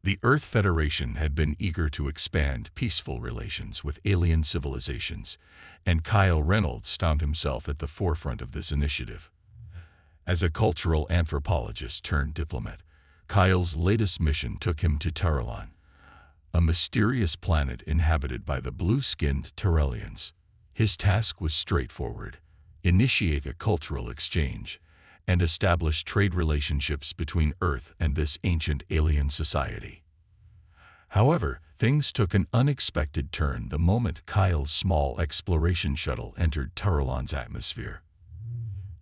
The Earth Federation had been eager to expand peaceful relations with alien civilizations, and Kyle Reynolds found himself at the forefront of this initiative. As a cultural anthropologist turned diplomat, Kyle's latest mission took him to Taralon, a mysterious planet inhabited by the blue-skinned Tarelians. His task was straightforward: initiate a cultural exchange and establish trade relationships between Earth and this ancient alien society. However, things took an unexpected turn the moment Kyle's small exploration shuttle entered Taralon's atmosphere.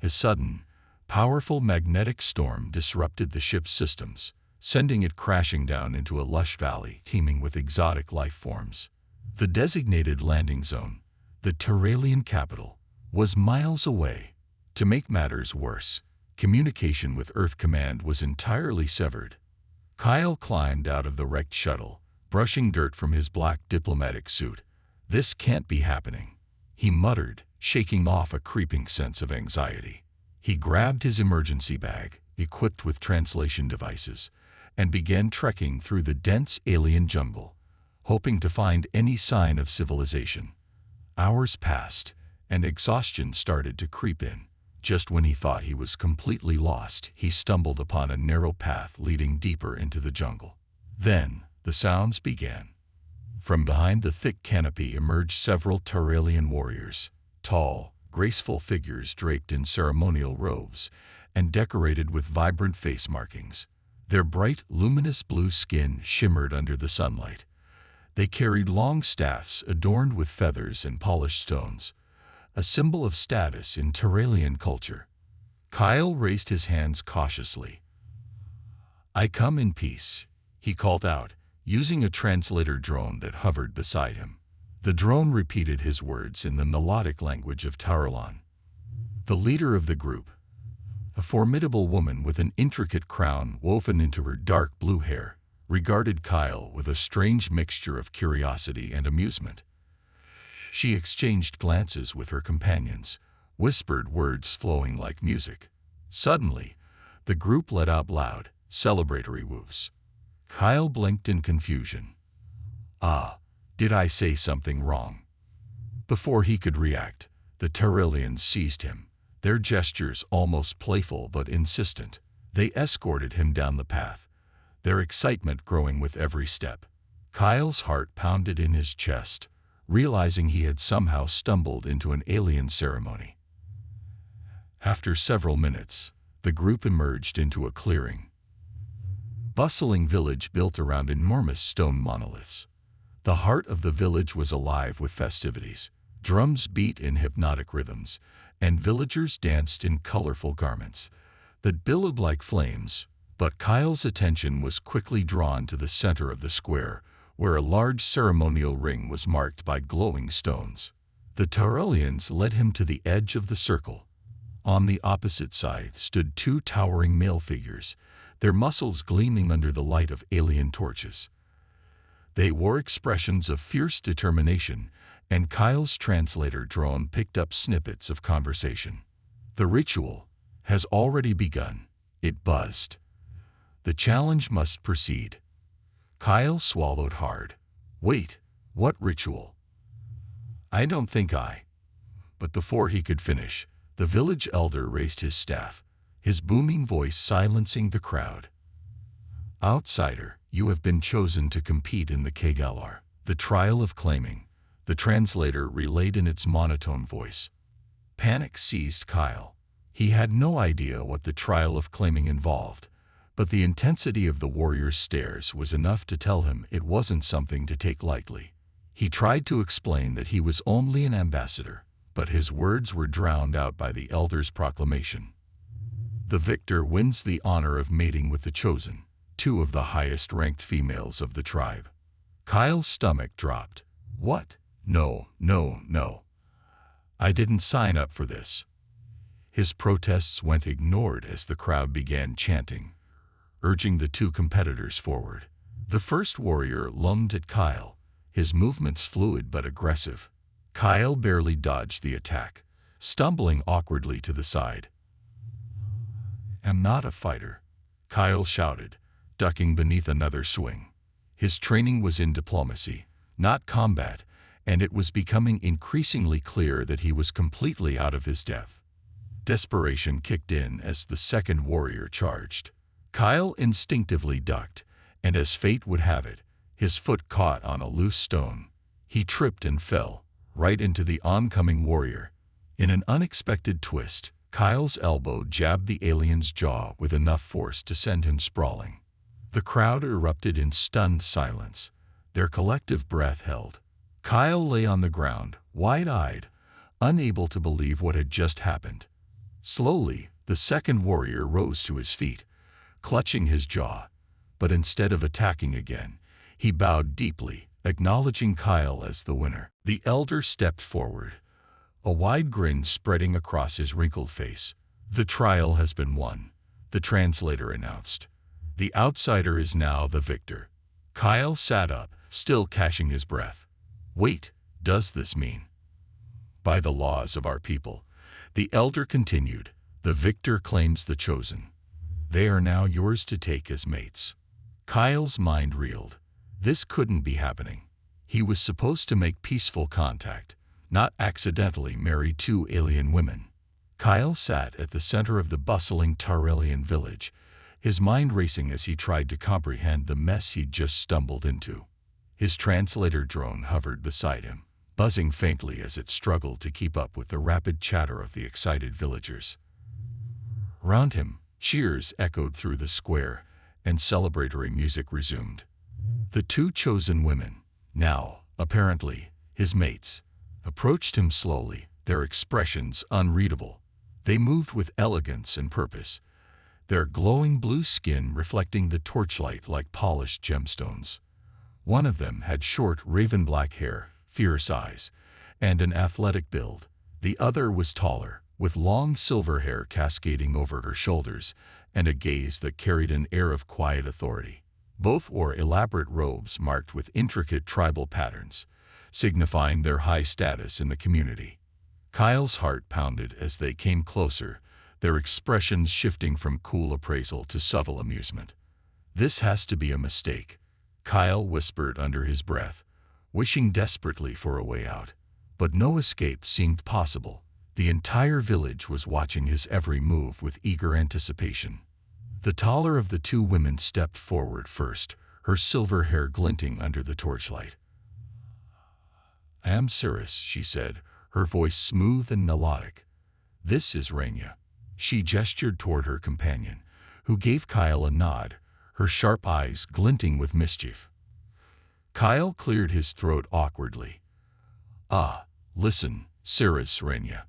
A sudden, powerful magnetic storm disrupted the ship's systems, sending it crashing down into a lush valley teeming with exotic life forms. The designated landing zone, the Tarelian capital, was miles away. To make matters worse, communication with Earth Command was entirely severed. Kyle climbed out of the wrecked shuttle, brushing dirt from his black diplomatic suit. "This can't be happening," he muttered, shaking off a creeping sense of anxiety. He grabbed his emergency bag, equipped with translation devices, and began trekking through the dense alien jungle, hoping to find any sign of civilization. Hours passed, and exhaustion started to creep in. Just when he thought he was completely lost, he stumbled upon a narrow path leading deeper into the jungle. Then, the sounds began. From behind the thick canopy emerged several Tarelian warriors, tall, graceful figures draped in ceremonial robes and decorated with vibrant face markings. Their bright, luminous blue skin shimmered under the sunlight. They carried long staffs adorned with feathers and polished stones, a symbol of status in Tarelian culture. Kyle raised his hands cautiously. "I come in peace," he called out, using a translator drone that hovered beside him. The drone repeated his words in the melodic language of Tarelon. The leader of the group, a formidable woman with an intricate crown woven into her dark blue hair, regarded Kyle with a strange mixture of curiosity and amusement. She exchanged glances with her companions, whispered words flowing like music. Suddenly, the group let out loud, celebratory whoops. Kyle blinked in confusion. "Ah, did I say something wrong?" Before he could react, the Tarelians seized him, their gestures almost playful but insistent. They escorted him down the path, their excitement growing with every step. Kyle's heart pounded in his chest, realizing he had somehow stumbled into an alien ceremony. After several minutes, the group emerged into a clearing. Bustling village built around enormous stone monoliths. The heart of the village was alive with festivities. Drums beat in hypnotic rhythms, and villagers danced in colorful garments that billowed like flames. But Kyle's attention was quickly drawn to the center of the square, where a large ceremonial ring was marked by glowing stones. The Tarelians led him to the edge of the circle. On the opposite side stood two towering male figures, their muscles gleaming under the light of alien torches. They wore expressions of fierce determination, and Kyle's translator drone picked up snippets of conversation. "The ritual has already begun," it buzzed. "The challenge must proceed." Kyle swallowed hard. "Wait, what ritual? I don't think I—" But before he could finish, the village elder raised his staff, his booming voice silencing the crowd. "Outsider, you have been chosen to compete in the Kagalar, the trial of claiming," the translator relayed in its monotone voice. Panic seized Kyle. He had no idea what the trial of claiming involved, but the intensity of the warrior's stares was enough to tell him it wasn't something to take lightly. He tried to explain that he was only an ambassador, but his words were drowned out by the elder's proclamation. "The victor wins the honor of mating with the chosen, two of the highest-ranked females of the tribe." Kyle's stomach dropped. "What? No, no, no. I didn't sign up for this." His protests went ignored as the crowd began chanting, urging the two competitors forward. The first warrior lunged at Kyle, his movements fluid but aggressive. Kyle barely dodged the attack, stumbling awkwardly to the side. "I'm not a fighter," Kyle shouted, ducking beneath another swing. His training was in diplomacy, not combat, and it was becoming increasingly clear that he was completely out of his depth. Desperation kicked in as the second warrior charged. Kyle instinctively ducked, and as fate would have it, his foot caught on a loose stone. He tripped and fell, right into the oncoming warrior. In an unexpected twist, Kyle's elbow jabbed the alien's jaw with enough force to send him sprawling. The crowd erupted in stunned silence, their collective breath held. Kyle lay on the ground, wide-eyed, unable to believe what had just happened. Slowly, the second warrior rose to his feet, clutching his jaw, but instead of attacking again, he bowed deeply, acknowledging Kyle as the winner. The elder stepped forward, a wide grin spreading across his wrinkled face. "The trial has been won," the translator announced. "The outsider is now the victor." Kyle sat up, still catching his breath. "Wait, does this mean?" "By the laws of our people," the elder continued, "the victor claims the chosen. They are now yours to take as mates." Kyle's mind reeled. This couldn't be happening. He was supposed to make peaceful contact, not accidentally marry two alien women. Kyle sat at the center of the bustling Tarelian village, his mind racing as he tried to comprehend the mess he'd just stumbled into. His translator drone hovered beside him, buzzing faintly as it struggled to keep up with the rapid chatter of the excited villagers. Round him, cheers echoed through the square, and celebratory music resumed. The two chosen women, now, apparently, his mates, approached him slowly, their expressions unreadable. They moved with elegance and purpose, their glowing blue skin reflecting the torchlight like polished gemstones. One of them had short raven-black hair, fierce eyes, and an athletic build. The other was taller, with long silver hair cascading over her shoulders, and a gaze that carried an air of quiet authority. Both wore elaborate robes marked with intricate tribal patterns, signifying their high status in the community. Kyle's heart pounded as they came closer, their expressions shifting from cool appraisal to subtle amusement. "This has to be a mistake," Kyle whispered under his breath, wishing desperately for a way out. But no escape seemed possible. The entire village was watching his every move with eager anticipation. The taller of the two women stepped forward first, her silver hair glinting under the torchlight. "I am Cirrus," she said, her voice smooth and melodic. "This is Raina." She gestured toward her companion, who gave Kyle a nod, her sharp eyes glinting with mischief. Kyle cleared his throat awkwardly. Listen, Cirrus Raina.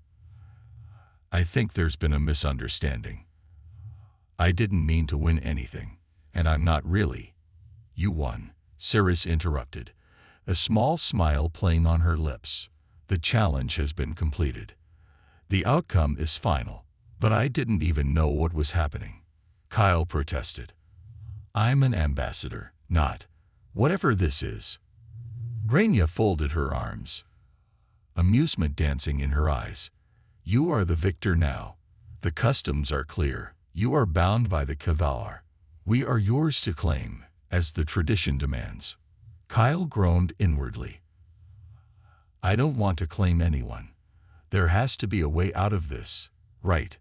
I think there's been a misunderstanding. I didn't mean to win anything, and I'm not really." "You won," Cirrus interrupted, a small smile playing on her lips. "The challenge has been completed. The outcome is final." "But I didn't even know what was happening," Kyle protested. "I'm an ambassador, not whatever this is." Raina folded her arms, amusement dancing in her eyes. "You are the victor now. The customs are clear. You are bound by the Kavalar. We are yours to claim, as the tradition demands." Kyle groaned inwardly. "I don't want to claim anyone. There has to be a way out of this, right?"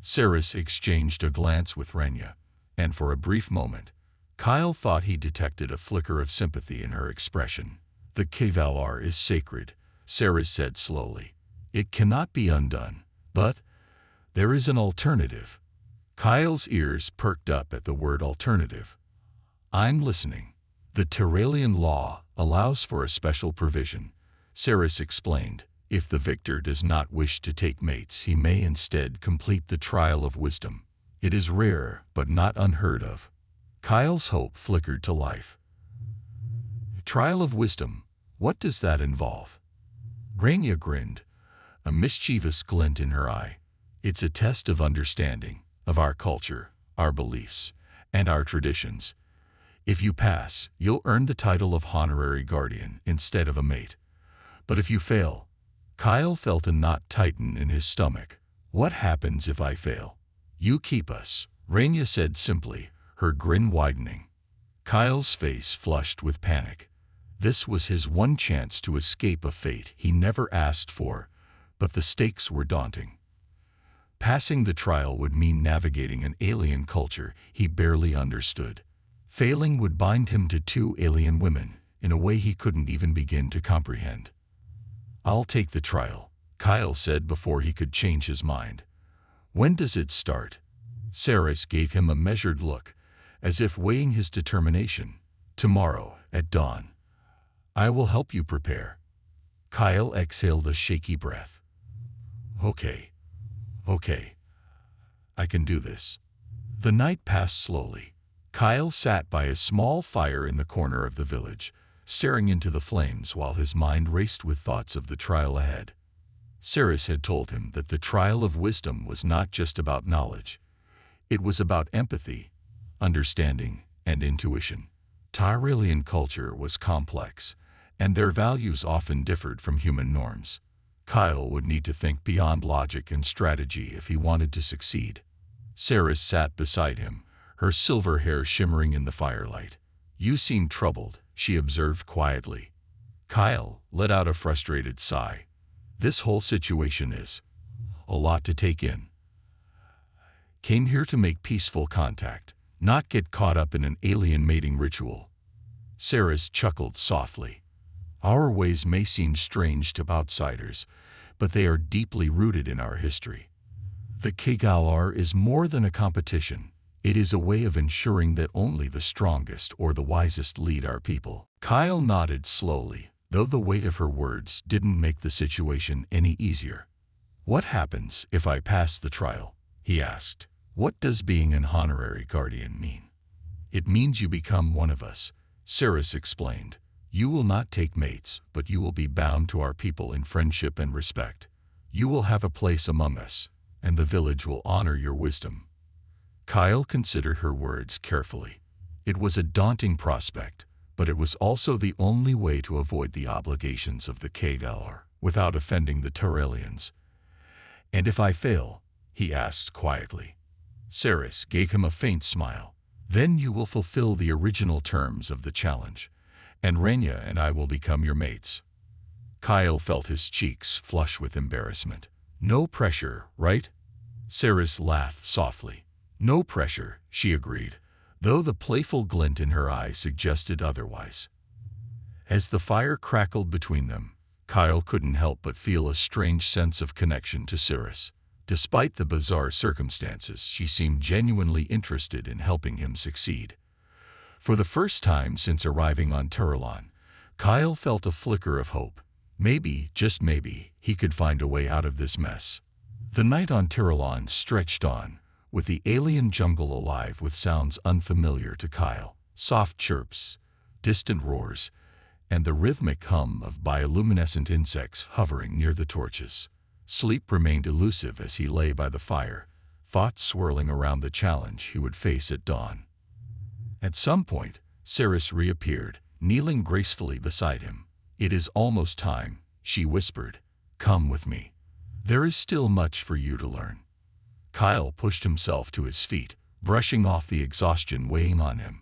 Cirrus exchanged a glance with Raina, and for a brief moment, Kyle thought he detected a flicker of sympathy in her expression. "The Kavalar is sacred," Cirrus said slowly. "It cannot be undone, but there is an alternative." Kyle's ears perked up at the word alternative. "I'm listening." "The Tarelian law allows for a special provision," Cirrus explained. "If the victor does not wish to take mates, he may instead complete the trial of wisdom. It is rare, but not unheard of." Kyle's hope flickered to life. "Trial of wisdom, what does that involve?" Raina grinned, a mischievous glint in her eye. "It's a test of understanding, of our culture, our beliefs, and our traditions. If you pass, you'll earn the title of honorary guardian instead of a mate. But if you fail—" Kyle felt a knot tighten in his stomach. "What happens if I fail?" "You keep us," Raina said simply, her grin widening. Kyle's face flushed with panic. This was his one chance to escape a fate he never asked for, but the stakes were daunting. Passing the trial would mean navigating an alien culture he barely understood. Failing would bind him to 2 alien women in a way he couldn't even begin to comprehend. "I'll take the trial," Kyle said before he could change his mind. "When does it start?" Saris gave him a measured look, as if weighing his determination. "Tomorrow, at dawn. I will help you prepare." Kyle exhaled a shaky breath. Okay. I can do this." The night passed slowly. Kyle sat by a small fire in the corner of the village, staring into the flames while his mind raced with thoughts of the trial ahead. Saris had told him that the trial of wisdom was not just about knowledge. It was about empathy, understanding, and intuition. Tyrellian culture was complex, and their values often differed from human norms. Kyle would need to think beyond logic and strategy if he wanted to succeed. Saris sat beside him, her silver hair shimmering in the firelight. "You seem troubled," she observed quietly. Kyle let out a frustrated sigh. "This whole situation is a lot to take in. Came here to make peaceful contact, not get caught up in an alien mating ritual." Saris chuckled softly. "Our ways may seem strange to outsiders, but they are deeply rooted in our history. The Kagalar is more than a competition. It is a way of ensuring that only the strongest or the wisest lead our people." Kyle nodded slowly, though the weight of her words didn't make the situation any easier. "What happens if I pass the trial?" he asked. "What does being an honorary guardian mean?" "It means you become one of us," Saris explained. "You will not take mates, but you will be bound to our people in friendship and respect. You will have a place among us, and the village will honor your wisdom." Kyle considered her words carefully. It was a daunting prospect, but it was also the only way to avoid the obligations of the Kagalar without offending the Tyrellians. "And if I fail?" he asked quietly. Saris gave him a faint smile. "Then you will fulfill the original terms of the challenge, and Renya and I will become your mates." Kyle felt his cheeks flush with embarrassment. "No pressure, right?" Saris laughed softly. "No pressure," she agreed, though the playful glint in her eye suggested otherwise. As the fire crackled between them, Kyle couldn't help but feel a strange sense of connection to Saris. Despite the bizarre circumstances, she seemed genuinely interested in helping him succeed. For the first time since arriving on Tyrellon, Kyle felt a flicker of hope. Maybe, just maybe, he could find a way out of this mess. The night on Tyrellon stretched on, with the alien jungle alive with sounds unfamiliar to Kyle. Soft chirps, distant roars, and the rhythmic hum of bioluminescent insects hovering near the torches. Sleep remained elusive as he lay by the fire, thoughts swirling around the challenge he would face at dawn. At some point, Saris reappeared, kneeling gracefully beside him. "It is almost time," she whispered. "Come with me. There is still much for you to learn." Kyle pushed himself to his feet, brushing off the exhaustion weighing on him.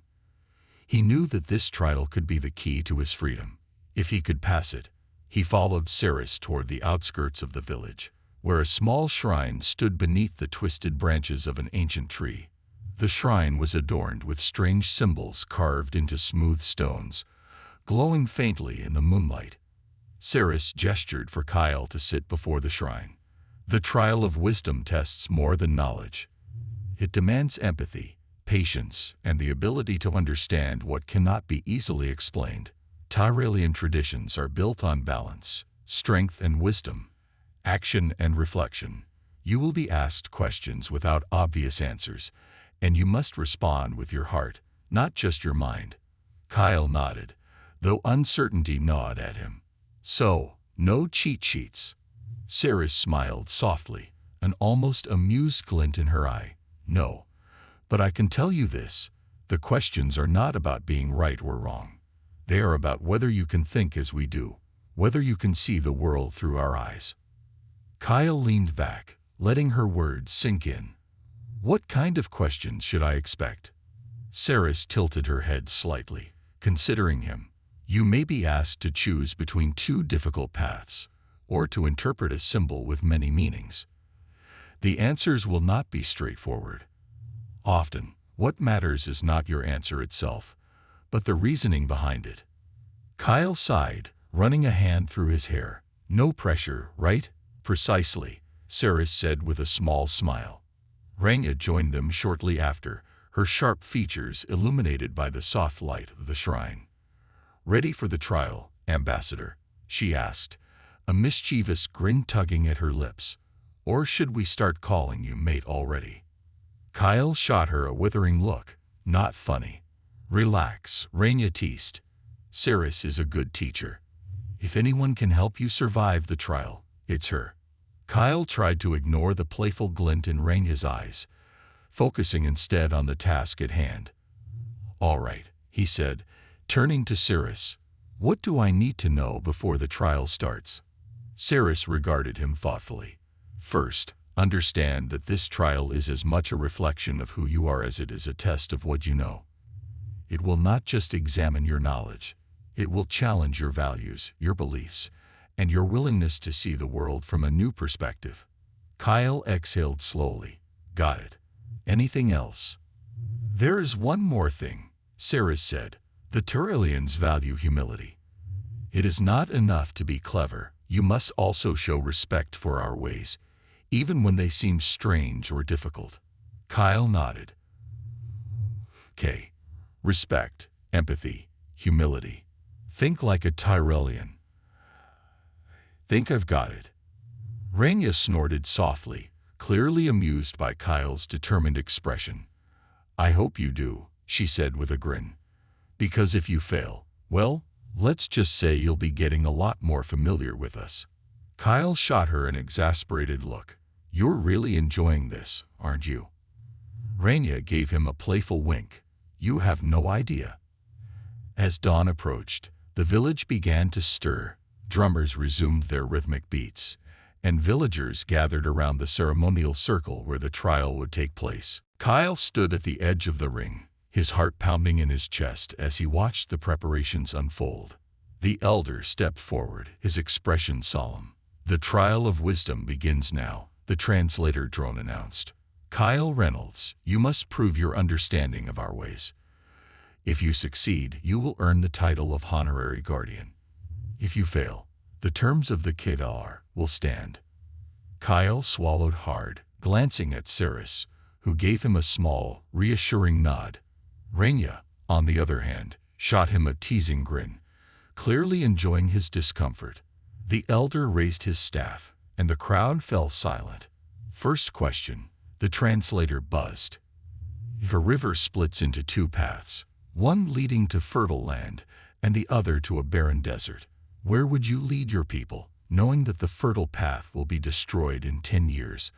He knew that this trial could be the key to his freedom. If he could pass it, he followed Saris toward the outskirts of the village, where a small shrine stood beneath the twisted branches of an ancient tree. The shrine was adorned with strange symbols carved into smooth stones, glowing faintly in the moonlight. Saris gestured for Kyle to sit before the shrine. The trial of wisdom tests more than knowledge. It demands empathy, patience, and the ability to understand what cannot be easily explained. Tyrellian traditions are built on balance, strength and wisdom, action and reflection. You will be asked questions without obvious answers, and you must respond with your heart, not just your mind. Kyle nodded, though uncertainty gnawed at him. "So, no cheat sheets?" Saris smiled softly, an almost amused glint in her eye. "No. But I can tell you this, the questions are not about being right or wrong. They are about whether you can think as we do, whether you can see the world through our eyes." Kyle leaned back, letting her words sink in. "What kind of questions should I expect?" Ceres tilted her head slightly, considering him. You may be asked to choose between two difficult paths, or to interpret a symbol with many meanings. The answers will not be straightforward. Often, what matters is not your answer itself, but the reasoning behind it. Kyle sighed, running a hand through his hair. No pressure, right? Precisely, Ceres said with a small smile. Rania joined them shortly after, her sharp features illuminated by the soft light of the shrine. Ready for the trial, Ambassador? She asked, a mischievous grin tugging at her lips. Or should we start calling you mate already? Kyle shot her a withering look. Not funny. Relax, Rania teased. Ceres is a good teacher. If anyone can help you survive the trial, it's her. Kyle tried to ignore the playful glint in Rania's eyes, focusing instead on the task at hand. All right, he said, turning to Ceres. What do I need to know before the trial starts? Ceres regarded him thoughtfully. First, understand that this trial is as much a reflection of who you are as it is a test of what you know. It will not just examine your knowledge. It will challenge your values, your beliefs, and your willingness to see the world from a new perspective. Kyle exhaled slowly. Got it. Anything else? There is one more thing, Ceres said. The Turelians value humility. It is not enough to be clever. You must also show respect for our ways, even when they seem strange or difficult. Kyle nodded. Okay. Respect, empathy, humility. Think like a Tyrellian. Think I've got it. Rania snorted softly, clearly amused by Kyle's determined expression. I hope you do, she said with a grin. Because if you fail, well, let's just say you'll be getting a lot more familiar with us. Kyle shot her an exasperated look. You're really enjoying this, aren't you? Rania gave him a playful wink. You have no idea. As dawn approached, the village began to stir. Drummers resumed their rhythmic beats, and villagers gathered around the ceremonial circle where the trial would take place. Kyle stood at the edge of the ring, his heart pounding in his chest as he watched the preparations unfold. The elder stepped forward, his expression solemn. The trial of wisdom begins now, the translator drone announced. Kyle Reynolds, you must prove your understanding of our ways. If you succeed, you will earn the title of honorary guardian. If you fail, the terms of the KVR will stand. Kyle swallowed hard, glancing at Ceres, who gave him a small, reassuring nod. Rania, on the other hand, shot him a teasing grin, clearly enjoying his discomfort. The elder raised his staff, and the crowd fell silent. First question, the translator buzzed. If a river splits into two paths, one leading to fertile land and the other to a barren desert, where would you lead your people, knowing that the fertile path will be destroyed in 10 years,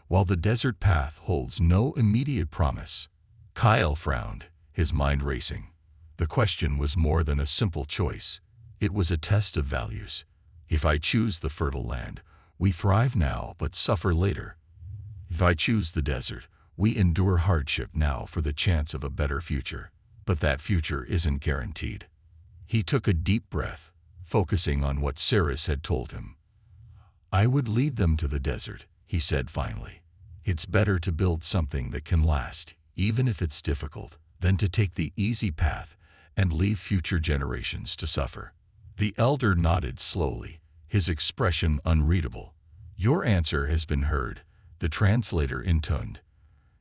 while the desert path holds no immediate promise? Kyle frowned, his mind racing. The question was more than a simple choice. It was a test of values. If I choose the fertile land, we thrive now but suffer later. If I choose the desert, we endure hardship now for the chance of a better future. But that future isn't guaranteed. He took a deep breath, focusing on what Ceres had told him. I would lead them to the desert, he said finally. It's better to build something that can last, even if it's difficult, than to take the easy path and leave future generations to suffer. The elder nodded slowly, his expression unreadable. Your answer has been heard, the translator intoned.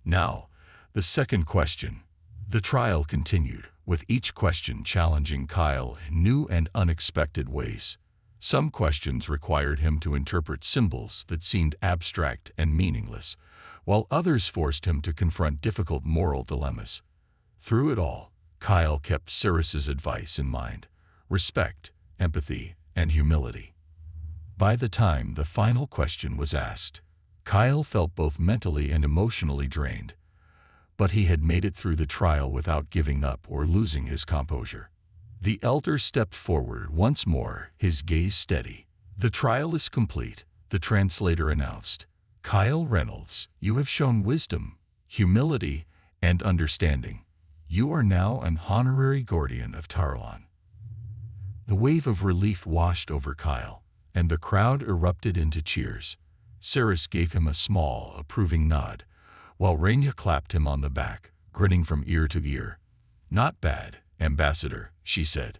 Now, the second question. The trial continued, with each question challenging Kyle in new and unexpected ways. Some questions required him to interpret symbols that seemed abstract and meaningless, while others forced him to confront difficult moral dilemmas. Through it all, Kyle kept Ceres's advice in mind: respect, empathy, and humility. By the time the final question was asked, Kyle felt both mentally and emotionally drained, but he had made it through the trial without giving up or losing his composure. The elder stepped forward once more, his gaze steady. The trial is complete, the translator announced. Kyle Reynolds, you have shown wisdom, humility, and understanding. You are now an honorary guardian of Tarlon. The wave of relief washed over Kyle, and the crowd erupted into cheers. Ceres gave him a small, approving nod, while Rhaenyra clapped him on the back, grinning from ear to ear. "Not bad, Ambassador," she said.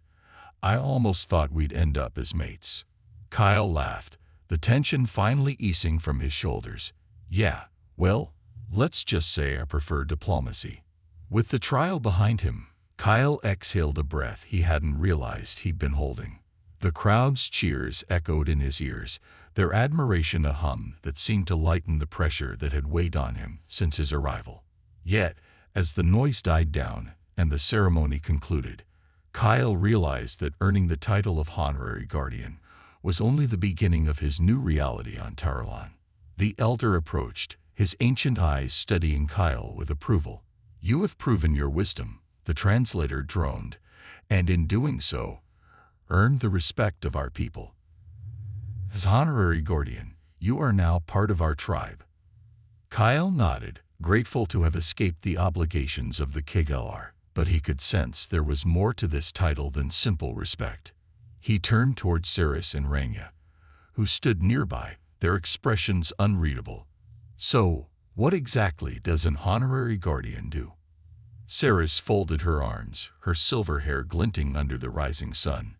"I almost thought we'd end up as mates." Kyle laughed, the tension finally easing from his shoulders. "Yeah, well, let's just say I prefer diplomacy." With the trial behind him, Kyle exhaled a breath he hadn't realized he'd been holding. The crowd's cheers echoed in his ears, their admiration a hum that seemed to lighten the pressure that had weighed on him since his arrival. Yet, as the noise died down and the ceremony concluded, Kyle realized that earning the title of honorary guardian was only the beginning of his new reality on Tarlon. The elder approached, his ancient eyes studying Kyle with approval. "You have proven your wisdom," the translator droned, "and in doing so, earned the respect of our people. As honorary guardian, you are now part of our tribe." Kyle nodded, grateful to have escaped the obligations of the Kiglar, but he could sense there was more to this title than simple respect. He turned towards Ceres and Rhaenyra, who stood nearby, their expressions unreadable. "So, what exactly does an honorary guardian do?" Ceres folded her arms, her silver hair glinting under the rising sun.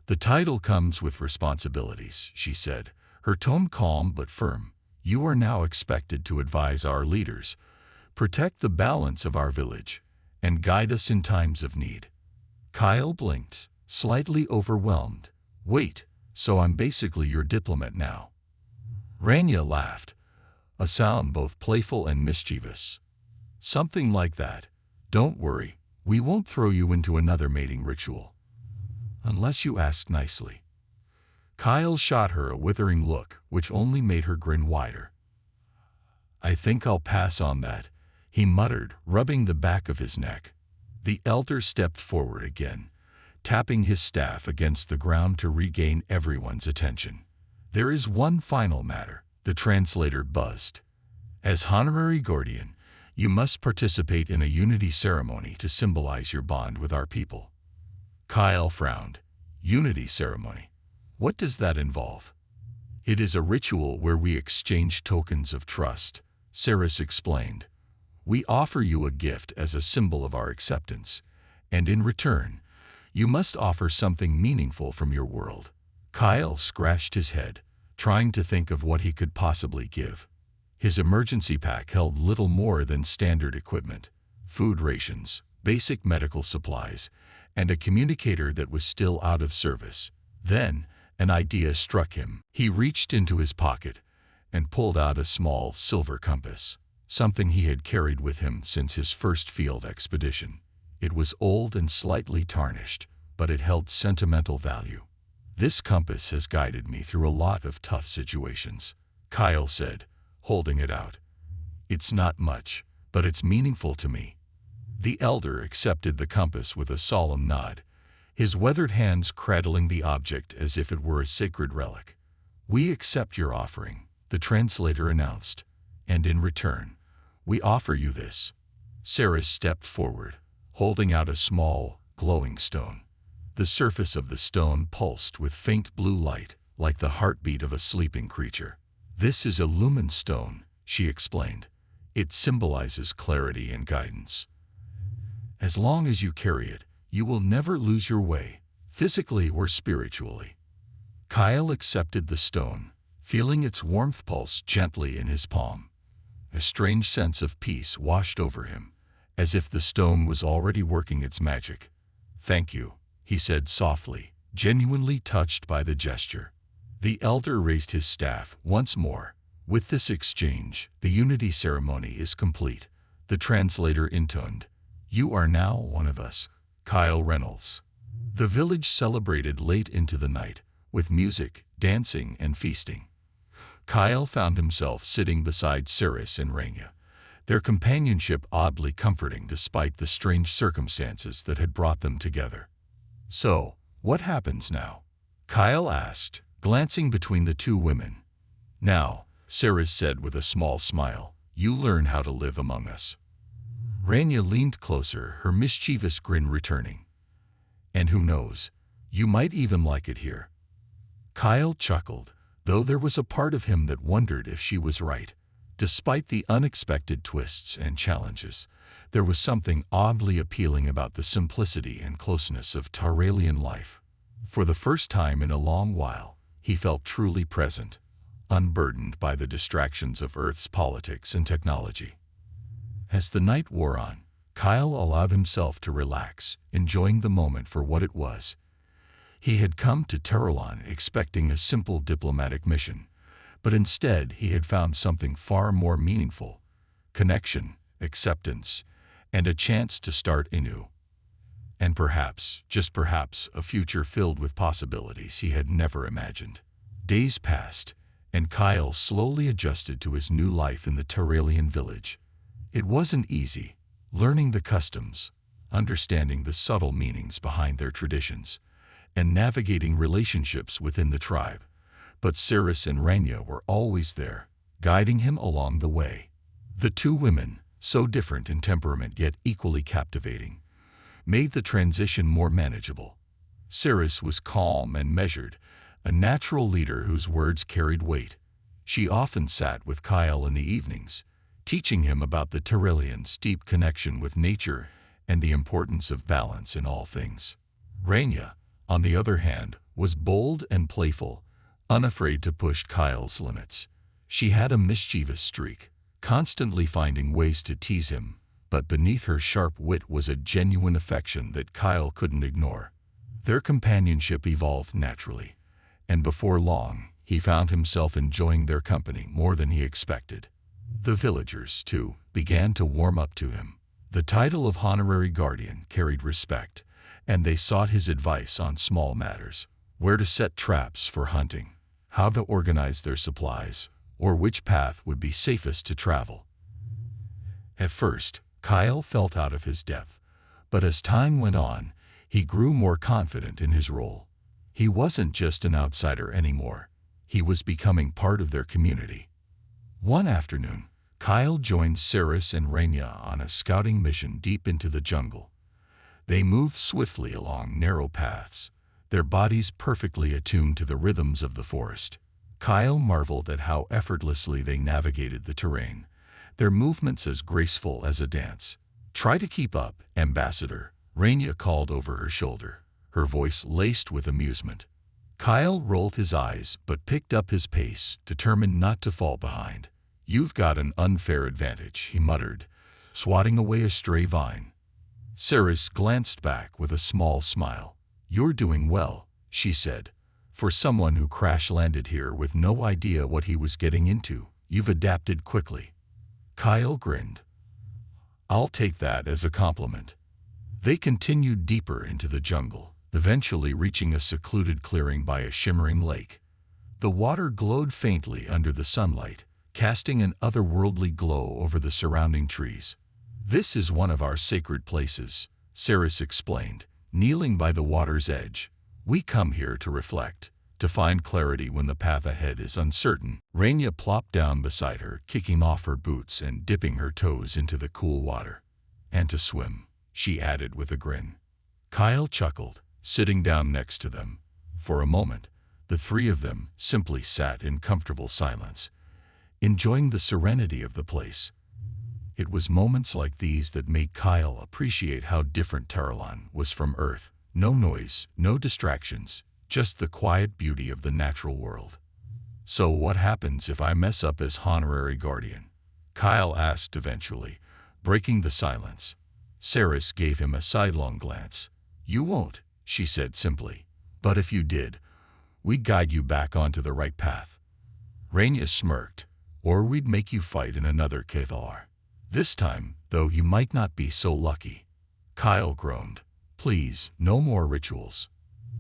"The title comes with responsibilities," she said, her tone calm but firm. "You are now expected to advise our leaders, protect the balance of our village, and guide us in times of need." Kyle blinked, slightly overwhelmed. "Wait, so I'm basically your diplomat now?" Rhaenyra laughed, a sound both playful and mischievous. "Something like that. Don't worry, we won't throw you into another mating ritual. Unless you ask nicely." Kyle shot her a withering look, which only made her grin wider. "I think I'll pass on that," he muttered, rubbing the back of his neck. The elder stepped forward again, tapping his staff against the ground to regain everyone's attention. "There is one final matter," the translator buzzed. "As honorary guardian, you must participate in a unity ceremony to symbolize your bond with our people." Kyle frowned. "Unity ceremony? What does that involve?" "It is a ritual where we exchange tokens of trust," Ceres explained. "We offer you a gift as a symbol of our acceptance, and in return, you must offer something meaningful from your world." Kyle scratched his head, trying to think of what he could possibly give. His emergency pack held little more than standard equipment: food rations, basic medical supplies, and a communicator that was still out of service. Then, an idea struck him. He reached into his pocket and pulled out a small silver compass, something he had carried with him since his first field expedition. It was old and slightly tarnished, but it held sentimental value. "This compass has guided me through a lot of tough situations," Kyle said, holding it out. "It's not much, but it's meaningful to me." The elder accepted the compass with a solemn nod, his weathered hands cradling the object as if it were a sacred relic. "We accept your offering," the translator announced, "and in return, we offer you this." Ceres stepped forward, holding out a small, glowing stone. The surface of the stone pulsed with faint blue light, like the heartbeat of a sleeping creature. "This is a lumen stone," she explained. "It symbolizes clarity and guidance. As long as you carry it, you will never lose your way, physically or spiritually." Kyle accepted the stone, feeling its warmth pulse gently in his palm. A strange sense of peace washed over him, as if the stone was already working its magic. "Thank you," he said softly, genuinely touched by the gesture. The elder raised his staff once more. "With this exchange, the unity ceremony is complete," the translator intoned. "You are now one of us, Kyle Reynolds." The village celebrated late into the night, with music, dancing, and feasting. Kyle found himself sitting beside Ceres and Rhaenyra, their companionship oddly comforting despite the strange circumstances that had brought them together. "So, what happens now?" Kyle asked, glancing between the two women. "Now," Ceres said with a small smile, "you learn how to live among us." Rania leaned closer, her mischievous grin returning. "And who knows, you might even like it here." Kyle chuckled, though there was a part of him that wondered if she was right. Despite the unexpected twists and challenges, there was something oddly appealing about the simplicity and closeness of Tauralian life. For the first time in a long while, he felt truly present, unburdened by the distractions of Earth's politics and technology. As the night wore on, Kyle allowed himself to relax, enjoying the moment for what it was. He had come to Terralon expecting a simple diplomatic mission, but instead he had found something far more meaningful: connection, acceptance, and a chance to start anew. And perhaps, just perhaps, a future filled with possibilities he had never imagined. Days passed, and Kyle slowly adjusted to his new life in the Terralian village. It wasn't easy, learning the customs, understanding the subtle meanings behind their traditions, and navigating relationships within the tribe. But Cirrus and Rania were always there, guiding him along the way. The two women, so different in temperament yet equally captivating, made the transition more manageable. Cirrus was calm and measured, a natural leader whose words carried weight. She often sat with Kyle in the evenings, teaching him about the Terralians' deep connection with nature and the importance of balance in all things. Rania, on the other hand, was bold and playful, unafraid to push Kyle's limits. She had a mischievous streak, constantly finding ways to tease him, but beneath her sharp wit was a genuine affection that Kyle couldn't ignore. Their companionship evolved naturally, and before long, he found himself enjoying their company more than he expected. The villagers, too, began to warm up to him. The title of honorary guardian carried respect, and they sought his advice on small matters: where to set traps for hunting, how to organize their supplies, or which path would be safest to travel. At first, Kyle felt out of his depth, but as time went on, he grew more confident in his role. He wasn't just an outsider anymore. He was becoming part of their community. One afternoon, Kyle joined Cirrus and Rania on a scouting mission deep into the jungle. They moved swiftly along narrow paths, their bodies perfectly attuned to the rhythms of the forest. Kyle marveled at how effortlessly they navigated the terrain, their movements as graceful as a dance. "Try to keep up, Ambassador," Rania called over her shoulder, her voice laced with amusement. Kyle rolled his eyes but picked up his pace, determined not to fall behind. "You've got an unfair advantage," he muttered, swatting away a stray vine. Cirrus glanced back with a small smile. "You're doing well," she said. "For someone who crash-landed here with no idea what he was getting into, you've adapted quickly." Kyle grinned. "I'll take that as a compliment." They continued deeper into the jungle, eventually reaching a secluded clearing by a shimmering lake. The water glowed faintly under the sunlight, casting an otherworldly glow over the surrounding trees. "This is one of our sacred places," Cirrus explained, kneeling by the water's edge. "We come here to reflect, to find clarity when the path ahead is uncertain." Rania plopped down beside her, kicking off her boots and dipping her toes into the cool water. "And to swim," she added with a grin. Kyle chuckled, sitting down next to them. For a moment, the three of them simply sat in comfortable silence, enjoying the serenity of the place. It was moments like these that made Kyle appreciate how different Terralon was from Earth. No noise, no distractions, just the quiet beauty of the natural world. "So what happens if I mess up as honorary guardian?" Kyle asked eventually, breaking the silence. Cirrus gave him a sidelong glance. "You won't," she said simply. "But if you did, we'd guide you back onto the right path." Rania smirked. "Or we'd make you fight in another Cathar. This time, though, you might not be so lucky." Kyle groaned. "Please, no more rituals."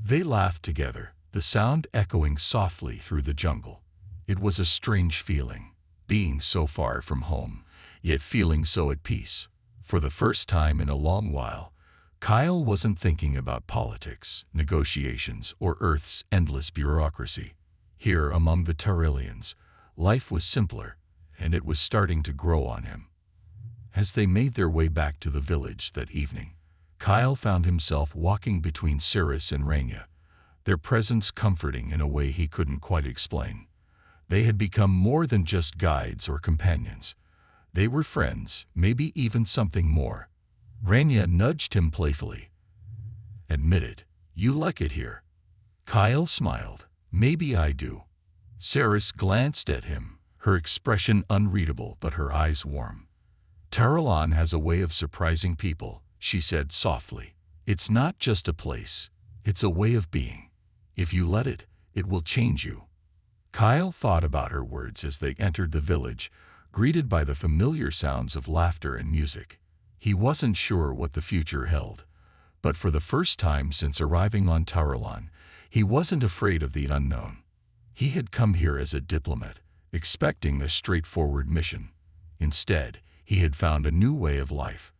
They laughed together, the sound echoing softly through the jungle. It was a strange feeling, being so far from home, yet feeling so at peace. For the first time in a long while, Kyle wasn't thinking about politics, negotiations, or Earth's endless bureaucracy. Here among the Terralians, life was simpler, and it was starting to grow on him. As they made their way back to the village that evening, Kyle found himself walking between Cirrus and Rania, their presence comforting in a way he couldn't quite explain. They had become more than just guides or companions. They were friends, maybe even something more. Rania nudged him playfully. "Admit it, you like it here." Kyle smiled. "Maybe I do." Cirrus glanced at him, her expression unreadable but her eyes warm. "Taralon has a way of surprising people," she said softly. "It's not just a place, it's a way of being. If you let it, it will change you." Kyle thought about her words as they entered the village, greeted by the familiar sounds of laughter and music. He wasn't sure what the future held, but for the first time since arriving on Taralon, he wasn't afraid of the unknown. He had come here as a diplomat, expecting a straightforward mission. Instead, he had found a new way of life,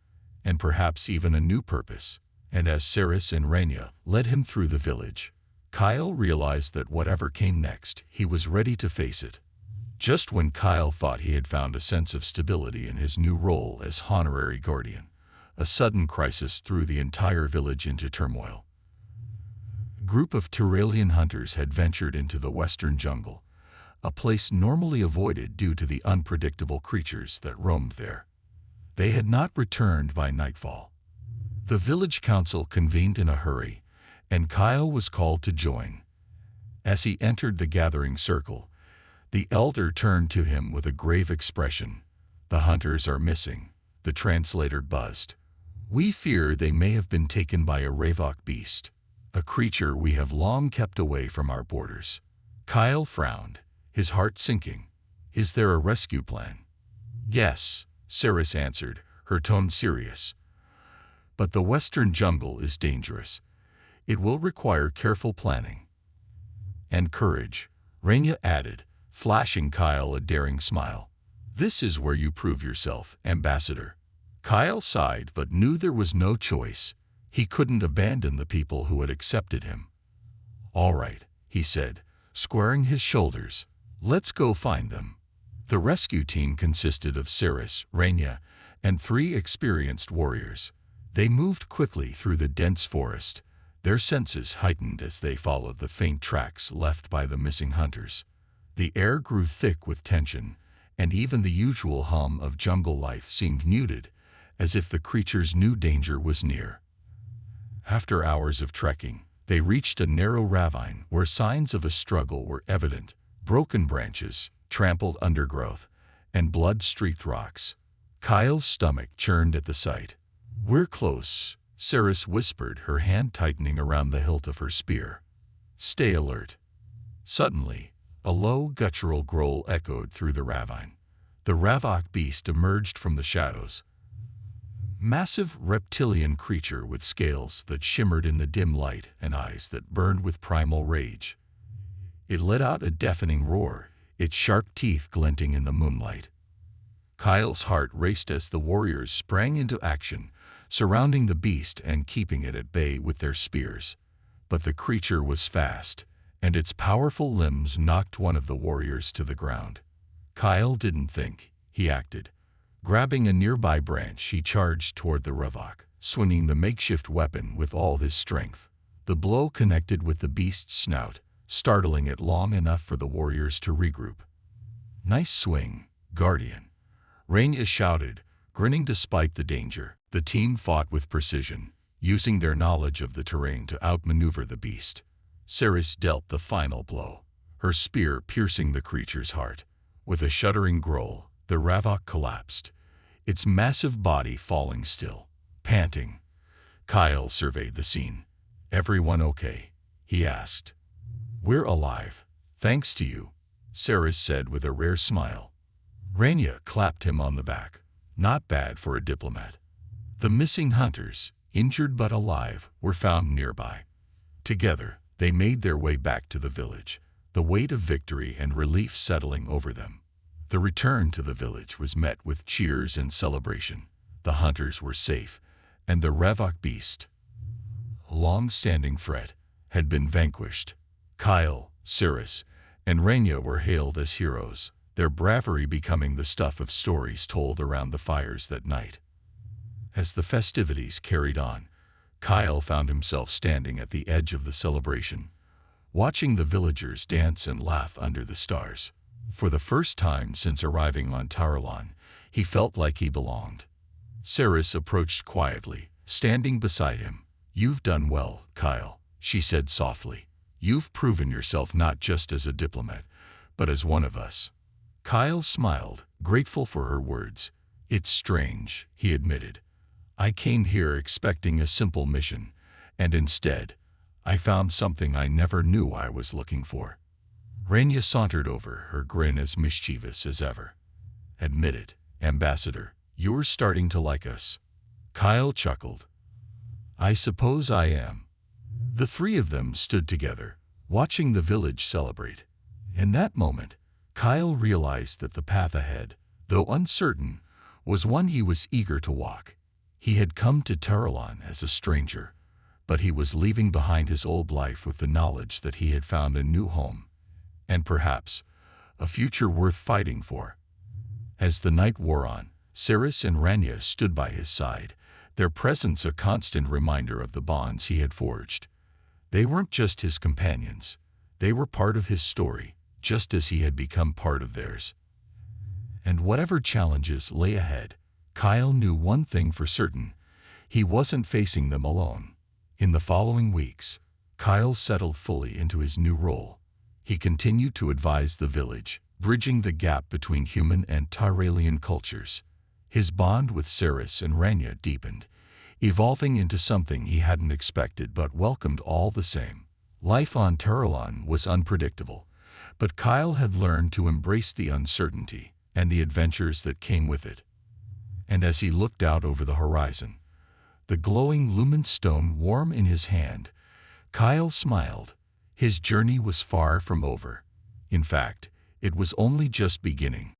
and perhaps even a new purpose. And as Cirrus and Rania led him through the village, Kyle realized that whatever came next, he was ready to face it. Just when Kyle thought he had found a sense of stability in his new role as honorary guardian, a sudden crisis threw the entire village into turmoil. A group of Turalian hunters had ventured into the western jungle, a place normally avoided due to the unpredictable creatures that roamed there. They had not returned by nightfall. The village council convened in a hurry, and Kyle was called to join. As he entered the gathering circle, the elder turned to him with a grave expression. "The hunters are missing," the translator buzzed. "We fear they may have been taken by a Ravok beast, a creature we have long kept away from our borders." Kyle frowned, his heart sinking. "Is there a rescue plan?" "Yes," Cirrus answered, her tone serious. "But the western jungle is dangerous. It will require careful planning." "And courage," Rania added, flashing Kyle a daring smile. "This is where you prove yourself, Ambassador." Kyle sighed but knew there was no choice. He couldn't abandon the people who had accepted him. "All right," he said, squaring his shoulders. "Let's go find them." The rescue team consisted of Cirrus, Rania, and 3 experienced warriors. They moved quickly through the dense forest, their senses heightened as they followed the faint tracks left by the missing hunters. The air grew thick with tension, and even the usual hum of jungle life seemed muted, as if the creatures knew danger was near. After hours of trekking, they reached a narrow ravine where signs of a struggle were evident: broken branches, trampled undergrowth, and blood-streaked rocks. Kyle's stomach churned at the sight. "We're close," Cirrus whispered, her hand tightening around the hilt of her spear. "Stay alert." Suddenly, a low, guttural growl echoed through the ravine. The Ravok beast emerged from the shadows. Massive reptilian creature with scales that shimmered in the dim light and eyes that burned with primal rage. It let out a deafening roar, its sharp teeth glinting in the moonlight. Kyle's heart raced as the warriors sprang into action, surrounding the beast and keeping it at bay with their spears. But the creature was fast, and its powerful limbs knocked one of the warriors to the ground. Kyle didn't think, he acted. Grabbing a nearby branch, he charged toward the Ravok, swinging the makeshift weapon with all his strength. The blow connected with the beast's snout, startling it long enough for the warriors to regroup. "Nice swing, Guardian," Rania shouted, grinning despite the danger. The team fought with precision, using their knowledge of the terrain to outmaneuver the beast. Cirrus dealt the final blow, her spear piercing the creature's heart. With a shuddering growl, the Ravok collapsed, its massive body falling still. Panting, Kyle surveyed the scene. "Everyone okay?" he asked. "We're alive, thanks to you," Cirrus said with a rare smile. Rania clapped him on the back. "Not bad for a diplomat." The missing hunters, injured but alive, were found nearby. Together, they made their way back to the village, the weight of victory and relief settling over them. The return to the village was met with cheers and celebration. The hunters were safe, and the Ravok beast, a long-standing threat, had been vanquished. Kyle, Cirrus, and Rania were hailed as heroes, their bravery becoming the stuff of stories told around the fires that night. As the festivities carried on, Kyle found himself standing at the edge of the celebration, watching the villagers dance and laugh under the stars. For the first time since arriving on Taralon, he felt like he belonged. Ceres approached quietly, standing beside him. "You've done well, Kyle," she said softly. "You've proven yourself not just as a diplomat, but as one of us." Kyle smiled, grateful for her words. "It's strange," he admitted. "I came here expecting a simple mission, and instead, I found something I never knew I was looking for." Rania sauntered over, her grin as mischievous as ever. "Admit it, Ambassador, you're starting to like us." Kyle chuckled. "I suppose I am." The three of them stood together, watching the village celebrate. In that moment, Kyle realized that the path ahead, though uncertain, was one he was eager to walk. He had come to Taralon as a stranger, but he was leaving behind his old life with the knowledge that he had found a new home, and perhaps a future worth fighting for. As the night wore on, Ceres and Rania stood by his side, their presence a constant reminder of the bonds he had forged. They weren't just his companions, they were part of his story, just as he had become part of theirs. And whatever challenges lay ahead, Kyle knew one thing for certain: he wasn't facing them alone. In the following weeks, Kyle settled fully into his new role. He continued to advise the village, bridging the gap between human and Tyralian cultures. His bond with Ceres and Rania deepened, evolving into something he hadn't expected but welcomed all the same. Life on Taralon was unpredictable, but Kyle had learned to embrace the uncertainty and the adventures that came with it. And as he looked out over the horizon, the glowing lumen stone warm in his hand, Kyle smiled. His journey was far from over. In fact, it was only just beginning.